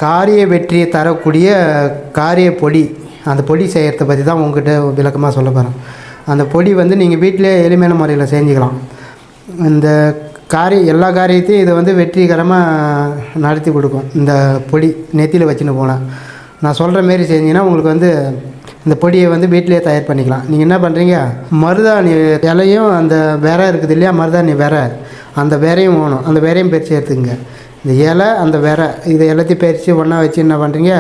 காரிய வெற்றியை தரக்கூடிய காரிய பொடி, அந்த பொடி செய்கிறத பற்றி தான் உங்ககிட்ட விளக்கமாக சொல்ல போகிறேன். அந்த பொடி வந்து நீங்கள் வீட்டிலே எளிமையான முறையில் செஞ்சுக்கலாம். இந்த எல்லா காரியத்தையும் இதை வந்து வெற்றிகரமாக நடத்தி கொடுக்கும். இந்த பொடி நெத்தியில் வச்சுன்னு போனேன் நான் சொல்கிற மாரி செஞ்சிங்கன்னா உங்களுக்கு வந்து இந்த பொடியை வந்து வீட்டிலே தயார் பண்ணிக்கலாம். நீங்கள் என்ன பண்ணுறீங்க, மருதாணி இலையும் அந்த விரை இருக்குது இல்லையா, மருதாணி விரை, அந்த விரையும் வேணும். அந்த விரையும் பறித்து எடுத்துக்கங்க. இந்த இலை அந்த விரை இதை எல்லாத்தையும் பறித்து ஒன்றா வச்சு என்ன பண்ணுறீங்க,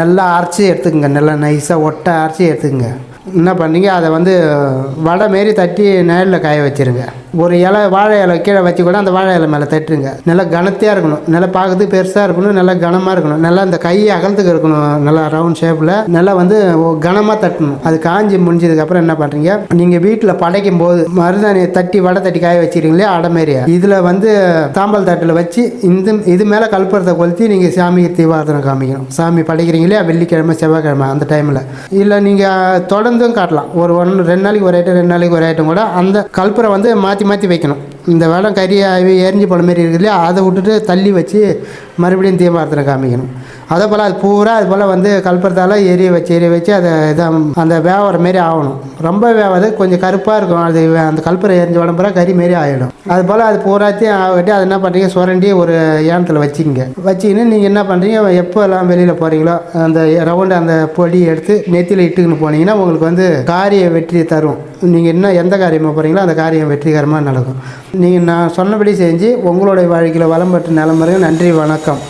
நல்லா அரைச்சி எடுத்துக்கங்க. நல்லா நைஸாக ஒட்டை அரைச்சி எடுத்துக்கங்க. என்ன பண்ணுறீங்க, அதை வந்து வடை மாரி தட்டி நேரில் காய வச்சுருங்க. ஒரு இலை வாழை இலை கீழே வச்சு கூட அந்த வாழை இலை மேலே தட்டுருங்க. நல்லா கனத்தையாக இருக்கணும், நல்லா பார்க்கறதுக்கு பெருசாக இருக்கணும், நல்லா கனமாக இருக்கணும், நல்லா இந்த கையை அகலத்துக்கு இருக்கணும், நல்லா ரவுண்ட் ஷேப்பில் நல்லா வந்து கனமாக தட்டணும். அது காஞ்சி முடிஞ்சதுக்கப்புறம் என்ன பண்ணுறீங்க, நீங்கள் வீட்டில் படைக்கும் போது மருதாணியை தட்டி வடை தட்டி காய வச்சுருங்களே அடை மாரியா, இதில் வந்து தாம்பல் தட்டில் வச்சு இது மேலே கல்புரத்தை கொளுத்தி நீங்கள் சாமிக்கு தீபாரதனை காமிக்கணும். சாமி படைக்கிறீங்களே வெள்ளிக்கிழமை செவ்வாய்க்கிழமை அந்த டைமில். இல்லை நீங்கள் தொடர்ந்து காட்டலாம். ஒரு 2 நாளைக்கு ஒரு ஐட்டம் 2 நாளைக்கு ஒரு ஐட்டம் கூட அந்த கல்புரை வந்து மாற்றி வைக்கணும். இந்த வேடம் கறி எரிஞ்சு போன மாரி இருக்குது இல்லையா, அதை விட்டுட்டு தள்ளி வச்சு மறுபடியும் தீபாரதனை காமிக்கணும். அதே போல் அது பூரா அது போல் வந்து கல்புரத்தால் எரிய வச்சு அதை அந்த வேவற மாரி ஆகணும். ரொம்ப வேவாது, கொஞ்சம் கருப்பாக இருக்கும். அது அந்த கல்புரை எரிஞ்ச உடம்புற கறி மாரி ஆகிடும். அது போல் அது பூராத்தையும் ஆகட்டி அதை என்ன பண்ணுறீங்க, சுரண்டி ஒரு ஏனத்தில் வச்சுக்கிங்க. வச்சுக்கின்னு நீங்கள் என்ன பண்ணுறீங்க, எப்போ எல்லாம் வெளியில் போகிறீங்களோ அந்த ரவுண்டு அந்த பொடி எடுத்து நெத்தியில் இட்டுக்குன்னு போனீங்கன்னா உங்களுக்கு வந்து காரிய வெற்றி தரும். நீங்கள் எந்த காரியமாக போகிறீங்களோ அந்த காரியம் வெற்றிகரமாக நடக்கும். நீங்கள் நான் சொன்னபடி செஞ்சு உங்களுடைய வாழ்க்கையில் வளம் பெற்ற நிலமறையும். நன்றி, வணக்கம்.